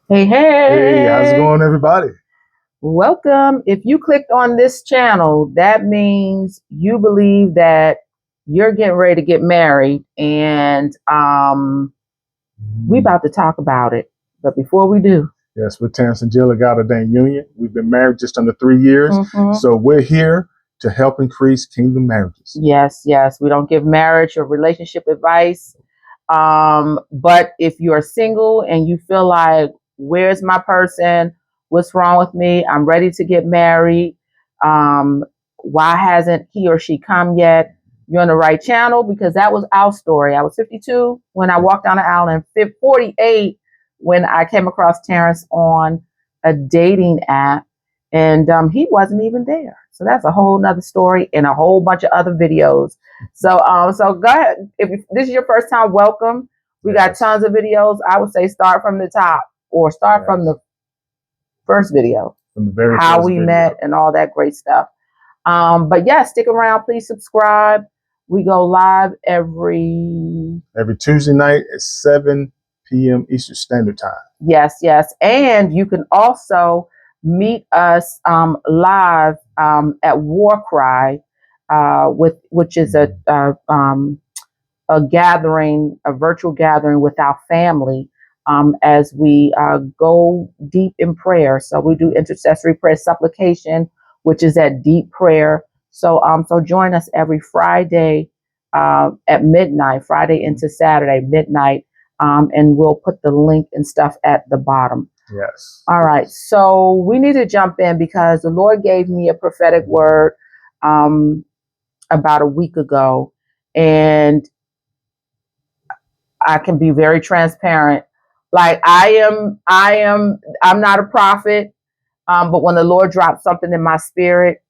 Hey, Hey, how's it hey, going, everybody? welcome. If you clicked on this channel, that means you believe that you're getting ready to get married, and we about to talk about it. But before we do, Yes, we're Terrence and Jill, a God-ordained union. We've been married just under 3 years, mhm. so we're here to help increase kingdom marriages. Yes, we don't give marriage or relationship advice. But if you're single and you feel like, where's my person? What's wrong with me? I'm ready to get married. Um, why hasn't he or she come yet? You're on the right channel because that was our story. I was 52 when I walked down the aisle and 48 when I came across Terrence on a dating app, and he wasn't even there. So that's a whole nother story and a whole bunch of other videos. So go ahead. If this is your first time, welcome. We got Yes, tons of videos. I would say start from the top or start from yes, the first video, from the very how first we met video. and all that great stuff. But yeah, stick around. Please subscribe. We go live every Every Tuesday night at 7 p.m. Eastern Standard Time. yes. And you can also meet us live at War Cry, with which is a gathering, a virtual gathering with our family, as we go deep in prayer. So we do intercessory prayer supplication, which is that deep prayer. So join us every Friday at midnight, Friday into Saturday midnight, and we'll put the link and stuff at the bottom. Yes, All right, yes. so we need to jump in because the Lord gave me a prophetic word um, about a week ago, and I can be very transparent. Like I'm not a prophet, but when the Lord drops something in my spirit,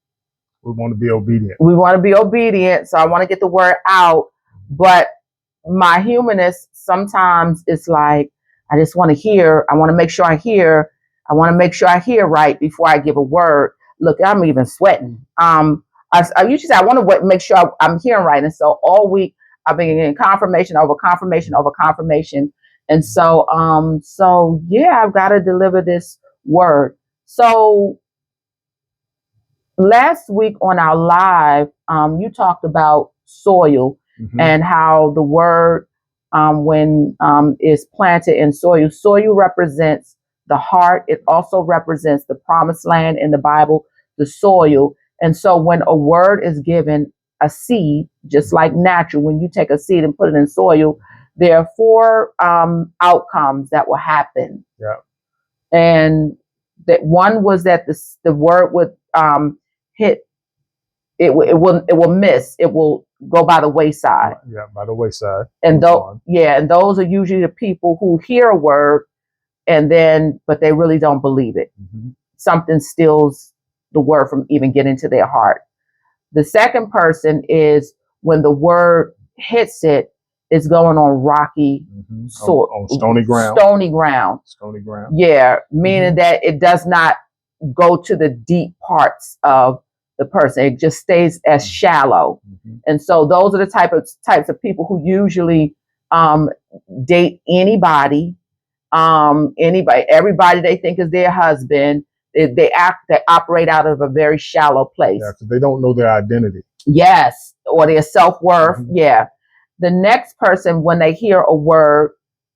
We want to be obedient. we want to be obedient. So I want to get the word out. But my humanness sometimes it's like I just want to hear. I want to make sure I hear. I want to make sure I hear right before I give a word. Look, I'm even sweating. I usually say I want to make sure I'm hearing right, and so all week I've been getting confirmation over confirmation over confirmation, and so yeah, I've got to deliver this word. So last week on our live, you talked about soil and how the word, when is planted in soil, soil represents the heart. It also represents the promised land in the Bible, the soil. And so when a word is given, a seed, just like natural, when you take a seed and put it in soil, there are four outcomes that will happen. Yeah. And that one was that the word would hit it will miss, it will go by the wayside. Yeah, by the wayside. And those are usually the people who hear a word and then but they really don't believe it. Something steals the word from even getting to their heart. The second person is when the word hits it, it's going on rocky soil, on stony ground. Stony ground. Yeah, meaning that it does not go to the deep parts of the person. It just stays as shallow. And so those are the types of people who usually date anybody, everybody they think is their husband. They operate out of a very shallow place. Yeah, because they don't know their identity. Yes, or their self-worth. Yeah. The next person, when they hear a word,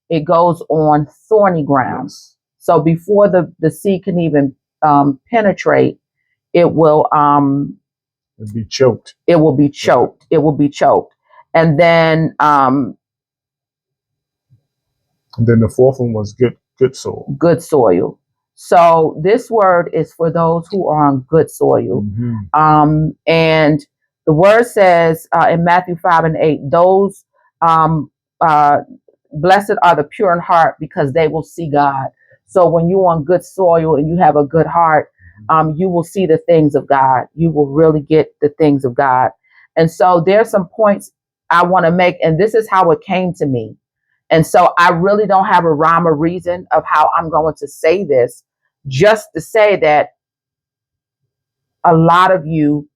it goes on thorny ground. Yes. So before the seed can even penetrate, it will it'll be choked. It will be choked. It will be choked. And then the fourth one was good soil. Good soil. So this word is for those who are on good soil. And the word says in Matthew 5:8, those blessed are the pure in heart because they will see God. So when you're on good soil and you have a good heart, you will see the things of God. You will really get the things of God. And so there's some points I want to make, and this is how it came to me. And so I really don't have a rhyme or reason of how I'm going to say this, just to say that a lot of you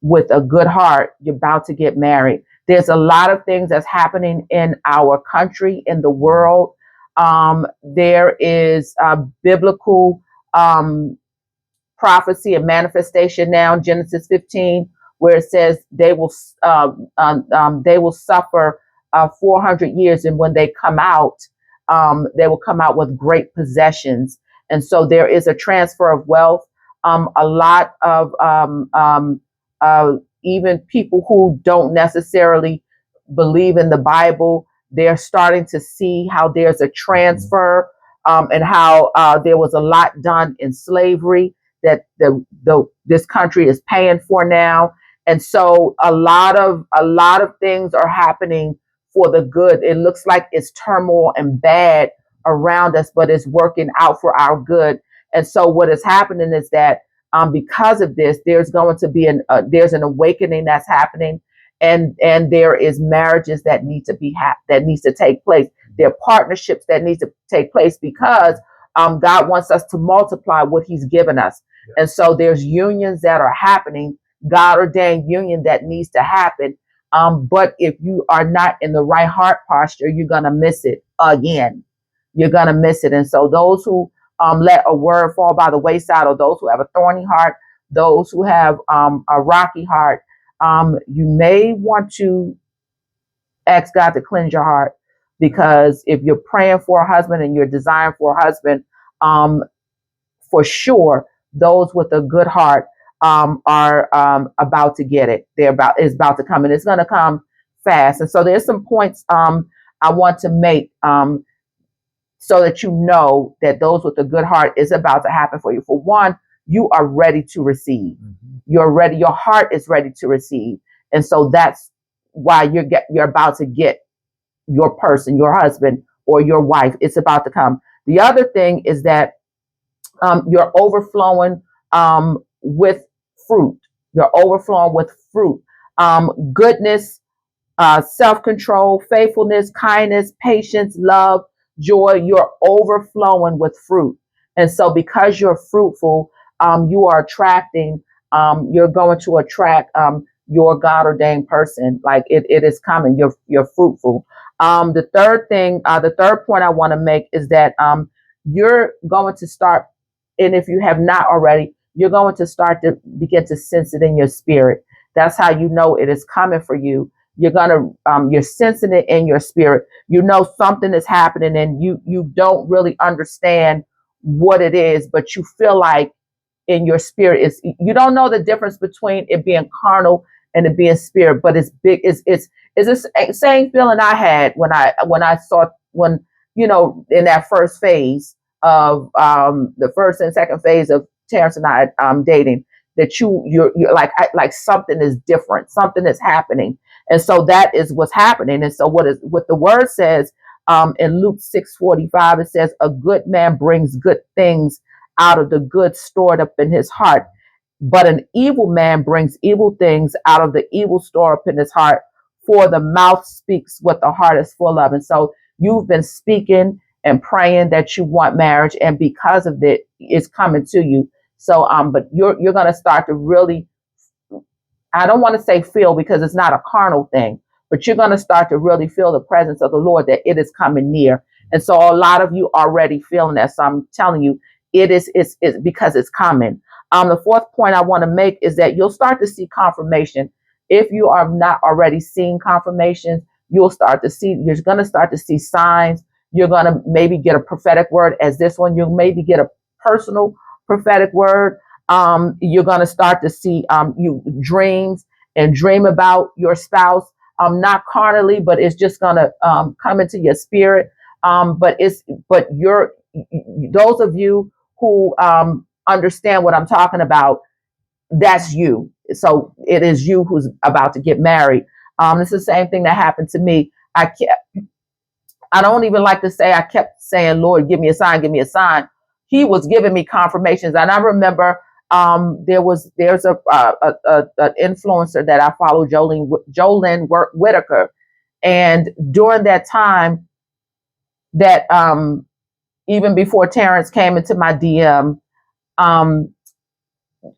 with a good heart, you're about to get married. There's a lot of things that's happening in our country, in the world. There is biblical prophecy and manifestation now in Genesis 15, where it says they will suffer 400 years, and when they will come out with great possessions. And so there is a transfer of wealth. A lot of even people who don't necessarily believe in the Bible, they're starting to see how there's a transfer, and how there was a lot done in slavery that this country is paying for now. And so a lot of things are happening for the good. It looks like it's turmoil and bad around us, but it's working out for our good. And so what is happening is that because of this, there's going to be there's an awakening that's happening, and there is marriages that need to that needs to take place. There are partnerships that need to take place, because God wants us to multiply what He's given us. And so there's unions that are happening, God-ordained union that needs to happen. But if you are not in the right heart posture, you're going to miss it again. You're going to miss it. And so those who let a word fall by the wayside, or those who have a thorny heart, those who have a rocky heart, you may want to ask God to cleanse your heart. Because if you're praying for a husband and you're desiring for a husband, for sure, those with a good heart are about to get it. It's about to come, and it's going to come fast. And so there's some points I want to make, so that you know that those with a good heart is about to happen for you. For one, you are ready to receive. Mm-hmm. You're ready. Your heart is ready to receive, and so that's why you're about to get your person, your husband or your wife. It's about to come. The other thing is that you're overflowing with fruit. You're overflowing with fruit, goodness, self-control, faithfulness, kindness, patience, love, joy. You're overflowing with fruit. And so because you're fruitful, you are attracting, you're going to attract your God-ordained person. Like it is coming. You're fruitful. The third point I want to make is that you're going to start, and if you have not already, you're going to start to begin to sense it in your spirit. That's how you know it is coming for you. You're sensing it in your spirit. You know something is happening, and you don't really understand what it is, but you feel like in your spirit you don't know the difference between it being carnal and it being spirit, but it's big. It's this same feeling I had when I saw, when in that first phase of the first and second phase of Terrence and I dating, that you're like something is different, something is happening. And so that is what's happening. And so what the word says in Luke 6:45, it says, a good man brings good things out of the good stored up in his heart, but an evil man brings evil things out of the evil stored up in his heart. For the mouth speaks what the heart is full of. And so you've been speaking and praying that you want marriage, and because of it, it's coming to you. So but you're going to start to really, I don't want to say feel, because it's not a carnal thing, but you're going to start to really feel the presence of the Lord, that it is coming near. And so a lot of you already feeling that. So I'm telling you, it's because it's coming. The fourth point I want to make is that you'll start to see confirmation. If you are not already seeing confirmations, you're going to start to see signs. You're going to maybe get a prophetic word as this one. You'll maybe get a personal prophetic word. You're going to start to see you dreams and dream about your spouse, not carnally, but it's just going to come into your spirit. But those of you who understand what I'm talking about, that's you. So it is you who's about to get married. It's the same thing that happened to me. I don't even like to say I kept saying, Lord, give me a sign, give me a sign. He was giving me confirmations. And I remember there's an influencer that I follow, Jolene Whitaker. And during that time, that even before Terrence came into my DM,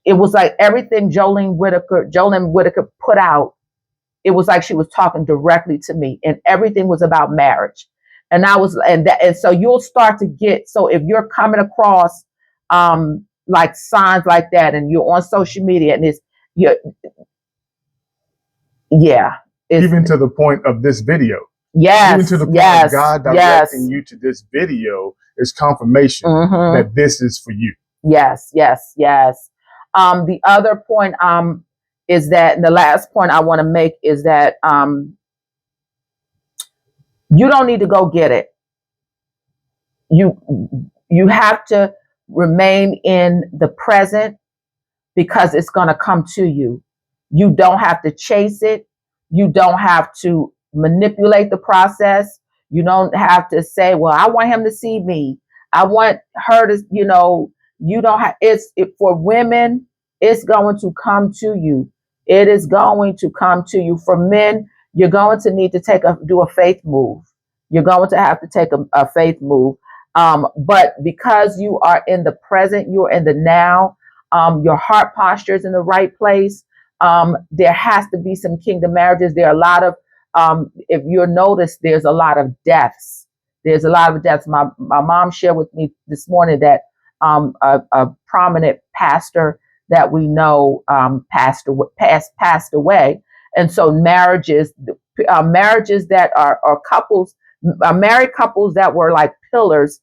it was like everything Jolene Whitaker put out, it was like she was talking directly to me, and everything was about marriage. And so you'll start to get, so if you're coming across like signs like that, and you're on social media, and you yeah, it's, Even to the point of this video. yes, Even to the point yes, of God directing you to this video is confirmation that this is for you. Yes, yes, yes. The other point is that, and the last point I want to make is that you don't need to go get it. You have to remain in the present, because it's going to come to you. You don't have to chase it. You don't have to manipulate the process. You don't have to say, well, I want him to see me. I want her to, you don't have, for women, it's going to come to you. It is going to come to you. For men, you're going to need to do a faith move. You're going to have to take a faith move. But because you are in the present, you're in the now, your heart posture is in the right place. There has to be some kingdom marriages. There are a lot of, if you'll notice, there's a lot of deaths. There's a lot of deaths. My mom shared with me this morning that a prominent pastor that we know passed away. And so marriages that are couples, married couples that were like pillars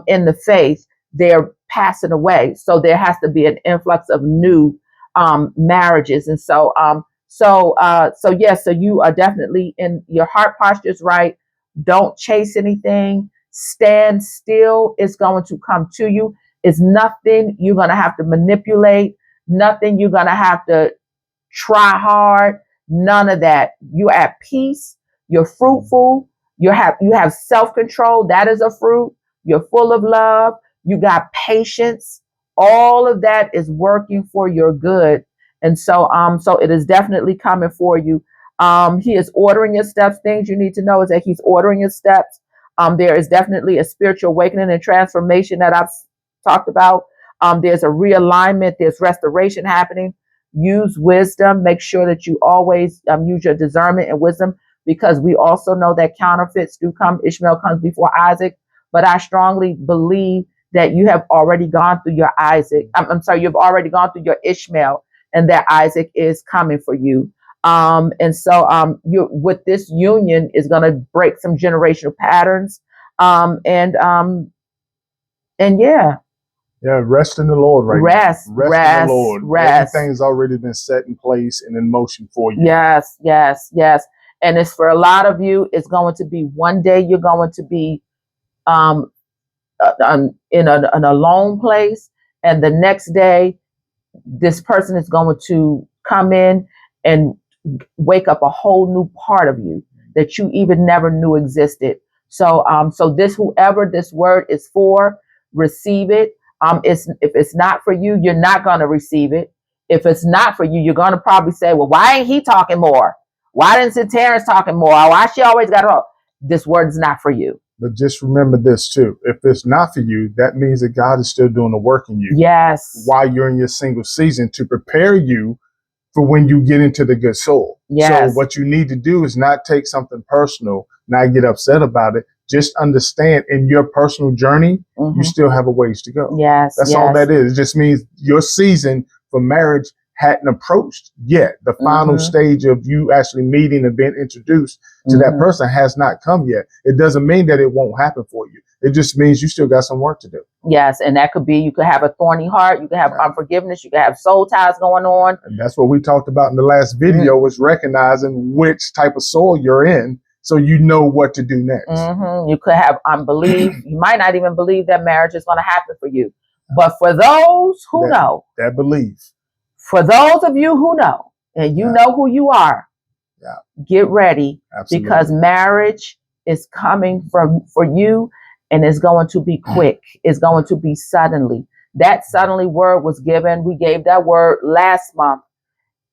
in the faith, they're passing away. So there has to be an influx of new marriages. And so you are definitely in, your heart posture is right. Don't chase anything. Stand still. It's going to come to you. It's nothing you're going to have to manipulate. Nothing you're going to have to try hard. None of that. You're at peace. You're fruitful. You have self-control. That is a fruit. You're full of love. You got patience. All of that is working for your good. And so it is definitely coming for you. He is ordering your steps. Things you need to know is that he's ordering your steps. There is definitely a spiritual awakening and transformation that I've talked about. There's a realignment. There's restoration happening. Use wisdom. Make sure that you always use your discernment and wisdom, because we also know that counterfeits do come. Ishmael comes before Isaac. But I strongly believe that you have already gone through your Isaac. You've already gone through your Ishmael, and that Isaac is coming for you. You, with this union, is going to break some generational patterns. Yeah, rest in the Lord right now. Rest in the Lord. Rest. Everything's already been set in place and in motion for you. Yes, yes, yes. And it's for a lot of you, it's going to be one day you're going to be in a lone place, and the next day this person is going to come in and wake up a whole new part of you that you even never knew existed. So whoever this word is for, receive it. If it's not for you, you're not going to receive it. If it's not for you, you're going to probably say, well, why ain't he talking more? Why didn't Terrence talking more? Why she always got to talk? This word is not for you. But just remember this too. If it's not for you, that means that God is still doing the work in you. Yes. While you're in your single season, to prepare you for when you get into the good soul. Yes. So what you need to do is not take something personal, not get upset about it. Just understand, in your personal journey, you still have a ways to go. Yes. That's all that is. It just means your season for marriage hadn't approached yet. The final stage of you actually meeting and being introduced to that person has not come yet. It doesn't mean that it won't happen for you. It just means you still got some work to do. Yes, and that could be, you could have a thorny heart, you could have unforgiveness, you could have soul ties going on. And that's what we talked about in the last video, was recognizing which type of soul you're in, so you know what to do next. You could have unbelief. You might not even believe that marriage is going to happen for you. But for those who know, that believe. For those of you who know, and you know who you are, get ready. Absolutely. Because marriage is coming for you, and it's going to be quick. It's going to be suddenly. That suddenly word was given. We gave that word last month.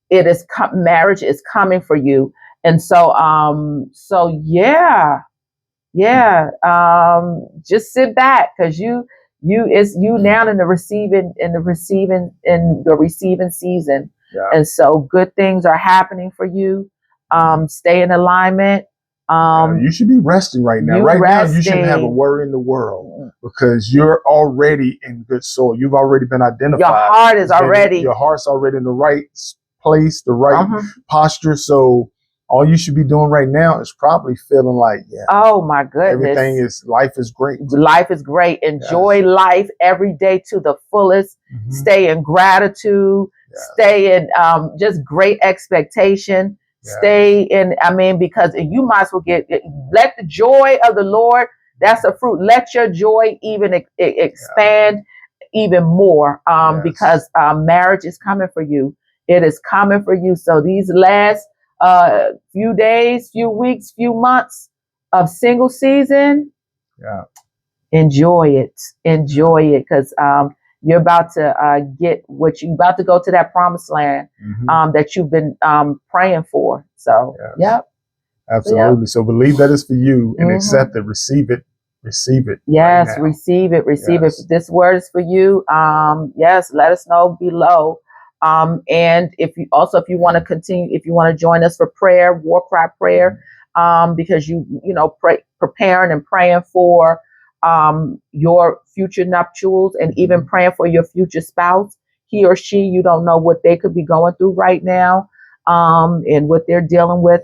It is marriage is coming for you. And so just sit back, because it's you now in the receiving season. And so good things are happening for you. Stay in alignment. You should be resting right now. Right now, you shouldn't have a worry in the world because you're already in good soil. You've already been identified. Your heart is already. Your heart's already in the right place, the right posture. So all you should be doing right now is probably feeling like, oh my goodness, life is great. Life is great. Enjoy life every day to the fullest. Stay in gratitude. Stay in just great expectation. Stay in, because you might as well let the joy of the Lord, that's a fruit. Let your joy even expand even more because marriage is coming for you. It is coming for you. So these last few days, few weeks, few months of single season, enjoy it because you're about to get what you about to go to that promised land that you've been praying for. So absolutely. So believe that is for you and accept it, receive it. Yes, right, receive it. If this word is for you, yes, let us know below. And if you want to continue, if you want to join us for prayer, war cry prayer, because preparing and praying for your future nuptials and even praying for your future spouse, he or she, you don't know what they could be going through right now, and what they're dealing with.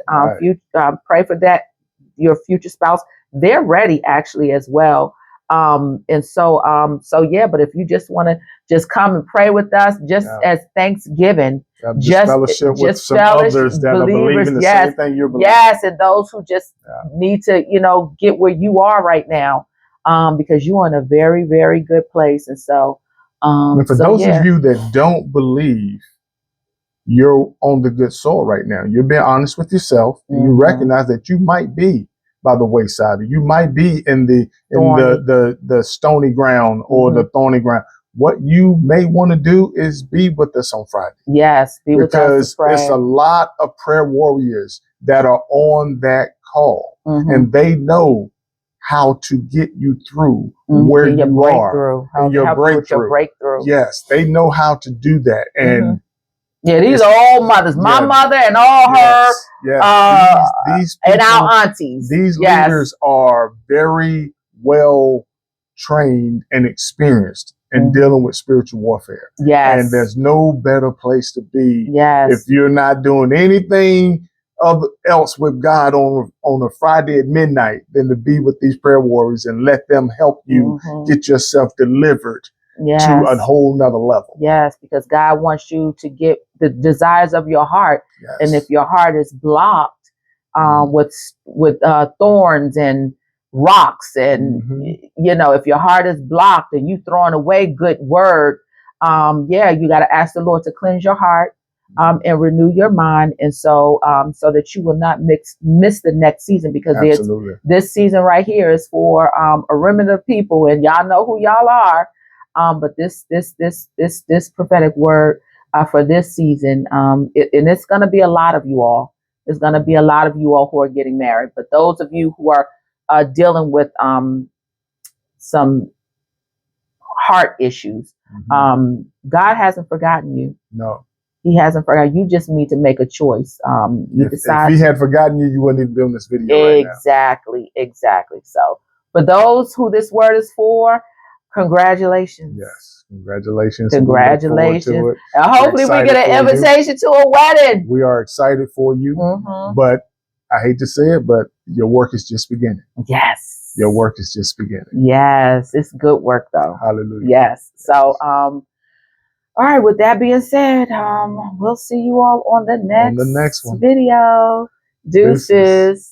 Pray for that, your future spouse. They're ready actually as well. But if you just want to just come and pray with us, just as Thanksgiving, just fellowship with some others that are believing the same thing you're believing. Yes, and those who just need to, get where you are right now, because you're in a very, very good place. And so, and for those of you that don't believe, you're on the good soil right now. You're being honest with yourself, and you recognize that you might be by the wayside. You might be in the stony ground or the thorny ground. What you may want to do is be with us on Friday. Yes, be with us. Because it's a lot of prayer warriors that are on that call, and they know how to get you through where you are. Your breakthrough. Yes, they know how to do that. And these are all mothers. My mother and all her. These people, and our aunties. These leaders are very well trained and experienced in dealing with spiritual warfare. Yes. And there's no better place to be if you're not doing anything else with God on a Friday at midnight than to be with these prayer warriors and let them help you get yourself delivered to a whole nother level. Yes, because God wants you to get the desires of your heart. Yes. And if your heart is blocked with thorns and rocks, and if your heart is blocked and you throwing away good word, you got to ask the Lord to cleanse your heart and renew your mind, and so that you will not miss the next season, because this season right here is for a remnant of people, and y'all know who y'all are. But this prophetic word for this season, and it's going to be a lot of you all. There's going to be a lot of you all who are getting married. But those of you who are dealing with some heart issues, God hasn't forgotten you. No, He hasn't forgotten. You just need to make a choice. If He had forgotten you, you wouldn't even be on this video right now. Exactly. So for those who this word is for, congratulations. Yes, congratulations. Congratulations. And hopefully we get an invitation to a wedding. We are excited for you, but I hate to say it, but your work is just beginning. Yes. Your work is just beginning. Yes, it's good work though. Hallelujah. Yes. So, all right, with that being said, we'll see you all on the next video. Deuces.